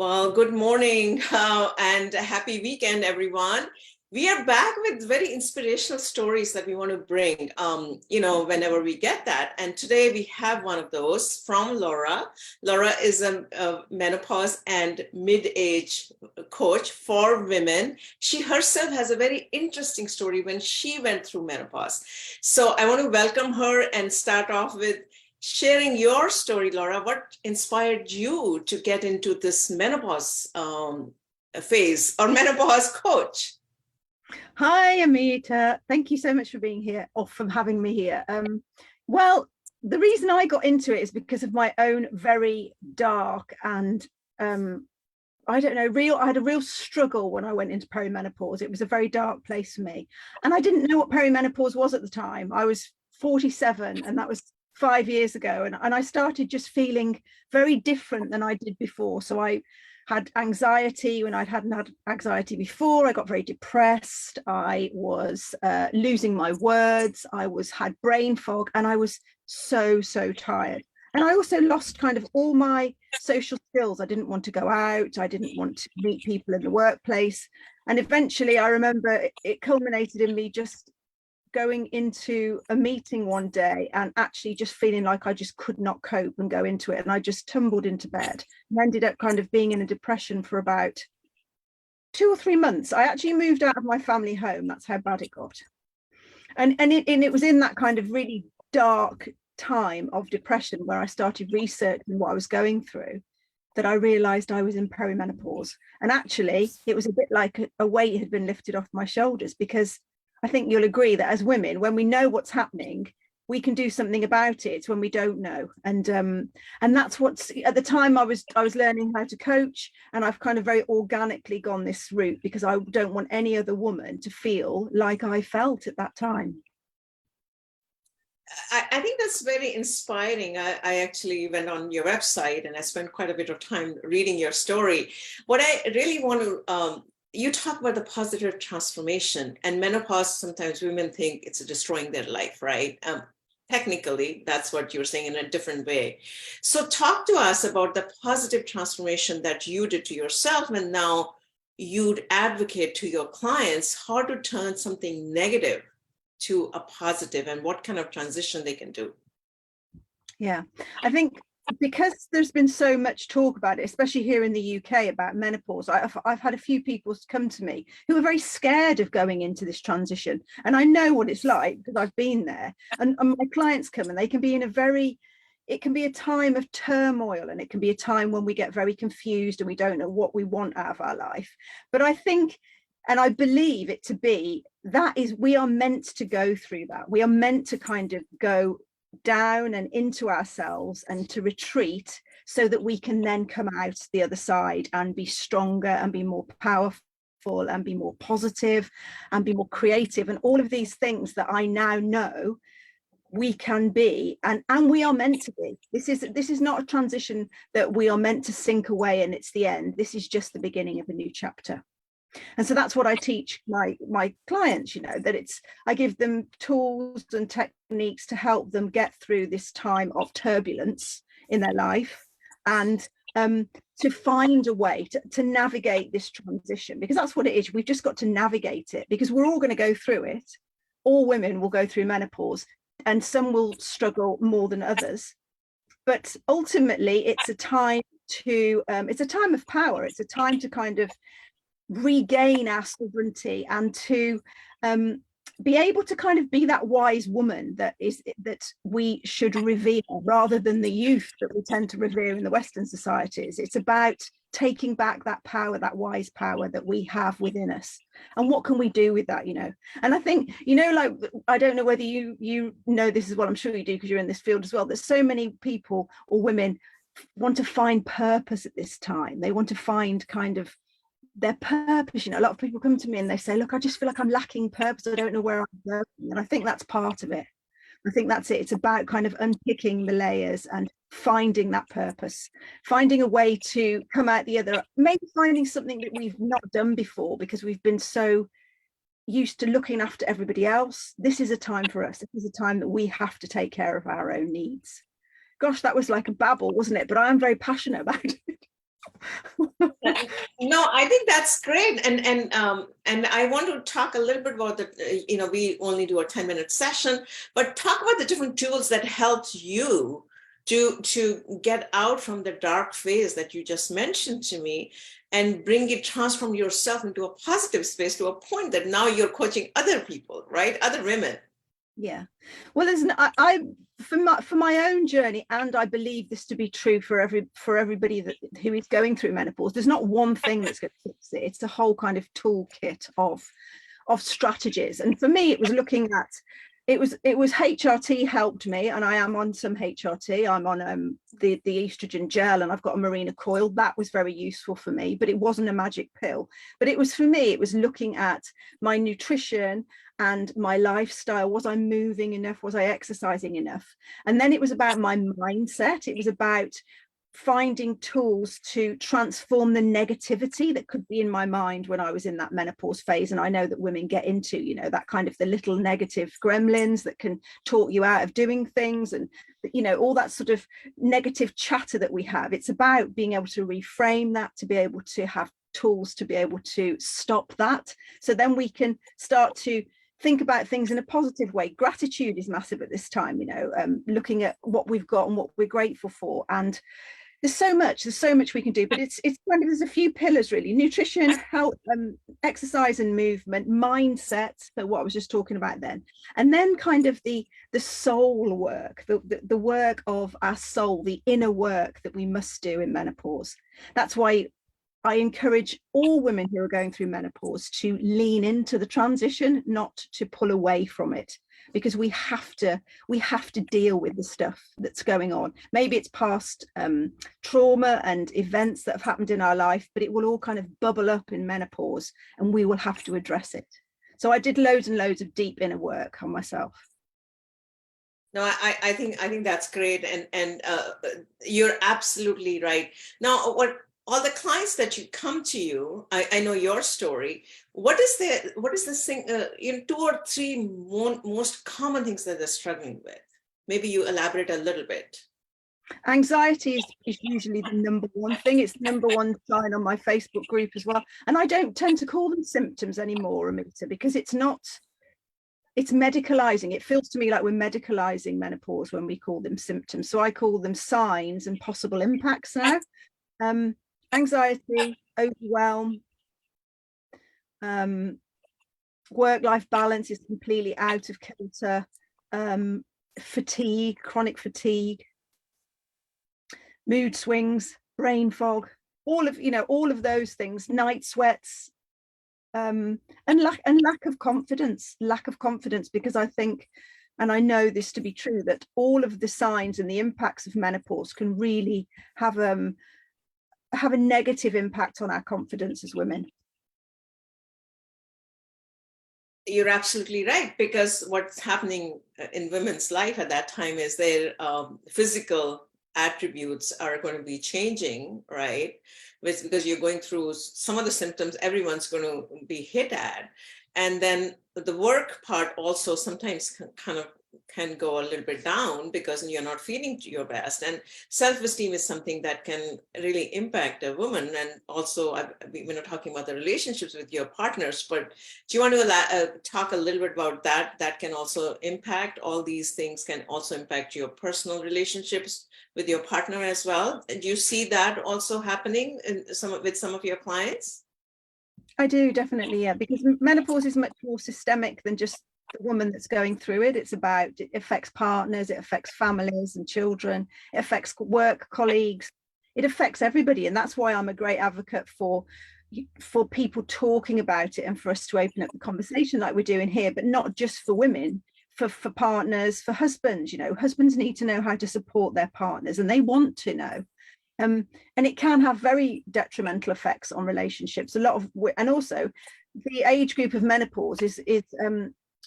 Well, good morning and a happy weekend, everyone. We are back with very inspirational stories that we want to bring, whenever we get that. And today we have one of those from Laura. Laura is a menopause and mid-age coach for women. She herself has a very interesting story when she went through menopause. So I want to welcome her and start off with sharing your story, Laura. What inspired you to get into this menopause phase or menopause coach? Hi, Amita. Thank you so much for being here or for having me here. Well, the reason I got into it is because of my own very dark and I had a real struggle when I went into perimenopause. It was a very dark place for me. And I didn't know what perimenopause was at the time. I was 47 and that was 5 years ago. And I started just feeling very different than I did before. So I had anxiety when I hadn't had anxiety before. I got very depressed. I was losing my words. Had brain fog, and I was so tired. And I also lost kind of all my social skills. I didn't want to go out. I didn't want to meet people in the workplace. And eventually I remember it culminated in me just going into a meeting one day and actually just feeling like I just could not cope and go into it. And I just tumbled into bed and ended up kind of being in a depression for about 2 or 3 months. I actually moved out of my family home. That's how bad it got. And it was in that kind of really dark time of depression where I started researching what I was going through that I realized I was in perimenopause. And actually it was a bit like a weight had been lifted off my shoulders, because I think you'll agree that as women, when we know what's happening, we can do something about it when we don't know. And that's what's, at the time I was learning how to coach, and I've kind of very organically gone this route because I don't want any other woman to feel like I felt at that time. I think that's very inspiring. I actually went on your website and I spent quite a bit of time reading your story. What I really want to, you talk about the positive transformation, and menopause, sometimes women think it's destroying their life, right? Technically, that's what you're saying in a different way. So talk to us about the positive transformation that you did to yourself, and now you'd advocate to your clients how to turn something negative to a positive and what kind of transition they can do. Yeah, I think because there's been so much talk about it, especially here in the UK, about menopause, I've had a few people come to me who are very scared of going into this transition. And I know what it's like because I've been there. And my clients come and they can be it can be a time of turmoil, and it can be a time when we get very confused and we don't know what we want out of our life. But I think, and I believe it to be, we are meant to go through that. We are meant to kind of go down and into ourselves and to retreat so that we can then come out the other side and be stronger and be more powerful and be more positive and be more creative, and all of these things that I now know we can be and we are meant to be. This is not a transition that we are meant to sink away and it's the end. This is just the beginning of a new chapter. And so that's what I teach my clients, that I give them tools and techniques to help them get through this time of turbulence in their life, and to find a way to navigate this transition, because that's what it is. We've just got to navigate it, because we're all going to go through it. All women will go through menopause, and some will struggle more than others. But ultimately, it's a time of power. It's a time to kind of regain our sovereignty and to be able to kind of be that wise woman that we should revere, rather than the youth that we tend to revere in the Western societies. It's about taking back that power, that wise power that we have within us, and what can we do with that, And I think, like, I don't know whether you know this as well. I'm sure you do, because you're in this field as well. There's so many people or women want to find purpose at this time. They want to find kind of their purpose. A lot of people come to me and they say, look, I just feel like I'm lacking purpose. I don't know where I'm going. And I think that's part of it. I think that's it. It's about kind of unpicking the layers and finding that purpose, finding a way to come out the other, maybe finding something that we've not done before because we've been so used to looking after everybody else. This is a time for us. This is a time that we have to take care of our own needs. Gosh, that was like a babble, wasn't it? But I am very passionate about it. No, I think that's great, and I want to talk a little bit about the. We only do a 10-minute session, but talk about the different tools that helped you to get out from the dark phase that you just mentioned to me, and transform yourself into a positive space to a point that now you're coaching other people, right? Other women. Yeah, well, I for my own journey, and I believe this to be true for everybody who is going through menopause. There's not one thing that's going to fix it. It's a whole kind of toolkit of strategies. And for me, it was looking at it was HRT helped me, and I am on some HRT. I'm on the estrogen gel, and I've got a Mirena coil. That was very useful for me, but it wasn't a magic pill. But it was, for me, it was looking at my nutrition and my lifestyle. Was I moving enough? Was I exercising enough? And then it was about my mindset. It was about finding tools to transform the negativity that could be in my mind when I was in that menopause phase. And I know that women get into, that kind of the little negative gremlins that can talk you out of doing things, and, all that sort of negative chatter that we have. It's about being able to reframe that, to be able to have tools to be able to stop that. So then we can start to think about things in a positive way. Gratitude is massive at this time, looking at what we've got and what we're grateful for. And there's so much we can do, but it's kind of, there's a few pillars really: nutrition, health, exercise and movement, mindset, so what I was just talking about then, and then kind of the soul work, the work of our soul, the inner work that we must do in menopause. That's why I encourage all women who are going through menopause to lean into the transition, not to pull away from it, because we have to deal with the stuff that's going on. Maybe it's past trauma and events that have happened in our life, but it will all kind of bubble up in menopause, and we will have to address it. So I did loads and loads of deep inner work on myself. No, I think that's great, and you're absolutely right. Now, all the clients that you come to you, I know your story. What is the thing, 2 or 3 most common things that they're struggling with? Maybe you elaborate a little bit. Anxiety is usually the number one thing. It's the number one sign on my Facebook group as well. And I don't tend to call them symptoms anymore, Amita, because it's medicalizing. It feels to me like we're medicalizing menopause when we call them symptoms. So I call them signs and possible impacts now. Anxiety, overwhelm, work-life balance is completely out of kilter, fatigue, chronic fatigue, mood swings, brain fog, all of those things, night sweats, and lack of confidence, because I think, and I know this to be true, that all of the signs and the impacts of menopause can really have a negative impact on our confidence as women. You're absolutely right, because what's happening in women's life at that time is their physical attributes are going to be changing, right? Because you're going through some of the symptoms everyone's going to be hit at. And then the work part also sometimes can go a little bit down because you're not feeling your best. And self-esteem is something that can really impact a woman. And also, we're not talking about the relationships with your partners, but do you want to talk a little bit about that? That can also impact, all these things can also impact your personal relationships with your partner as well. And do you see that also happening with some of your clients? I do, definitely, yeah, because menopause is much more systemic than just the woman that's going through it. It affects partners, it affects families and children, it affects work colleagues, it affects everybody. And that's why I'm a great advocate for people talking about it, and for us to open up the conversation like we're doing here, but not just for women, for partners, for husbands. Husbands need to know how to support their partners, and they want to know. And it can have very detrimental effects on relationships. And also the age group of menopause is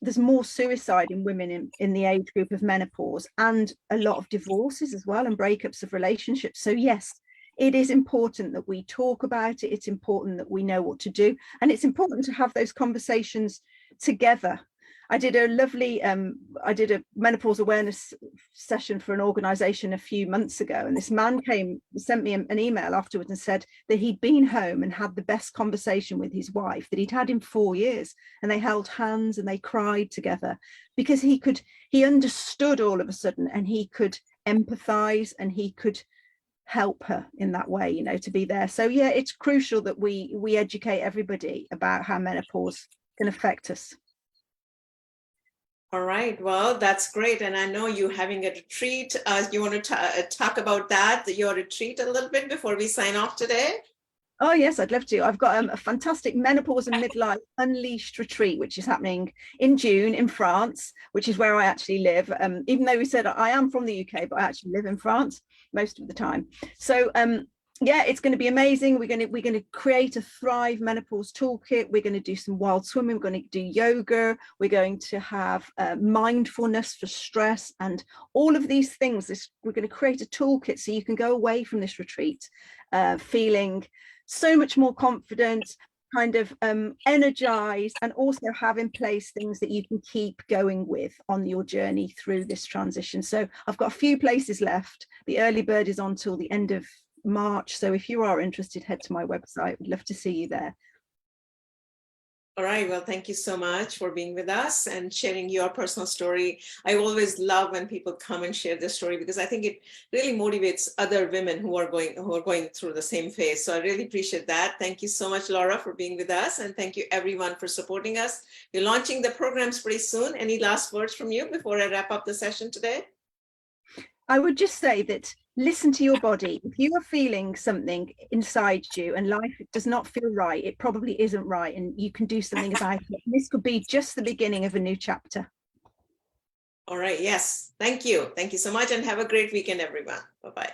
there's more suicide in women in the age group of menopause, and a lot of divorces as well, and breakups of relationships. So yes, it is important that we talk about it. It's important that we know what to do, and it's important to have those conversations together. I did a lovely, I did a menopause awareness session for an organization a few months ago. And this man sent me an email afterwards and said that he'd been home and had the best conversation with his wife that he'd had in 4 years. And they held hands and they cried together because he understood all of a sudden, and he could empathize and he could help her in that way, you know, to be there. So yeah, it's crucial that we educate everybody about how menopause can affect us. All right, well, that's great. And I know you're having a retreat. You want to talk about that, your retreat, a little bit before we sign off today? Oh yes, I'd love to. I've got a fantastic menopause and midlife unleashed retreat, which is happening in June in France, which is where I actually live. Even though we said I am from the UK, but I actually live in France most of the time. So yeah, it's going to be amazing. We're going to create a Thrive Menopause toolkit. We're going to do some wild swimming. We're going to do yoga. We're going to have mindfulness for stress and all of these things. We're going to create a toolkit so you can go away from this retreat feeling so much more confident, kind of energized, and also have in place things that you can keep going with on your journey through this transition. So I've got a few places left. The early bird is on till the end of March. So if you are interested, head to my website. We'd love to see you there. All right. Well, thank you so much for being with us and sharing your personal story. I always love when people come and share their story because I think it really motivates other women who are going through the same phase. So I really appreciate that. Thank you so much, Laura, for being with us. And thank you everyone for supporting us. We're launching the programs pretty soon. Any last words from you before I wrap up the session today? I would just say that listen to your body. If you are feeling something inside you and life does not feel right, it probably isn't right, and you can do something about it. And this could be just the beginning of a new chapter. All right. Yes. Thank you. Thank you so much, and have a great weekend, everyone. Bye-bye.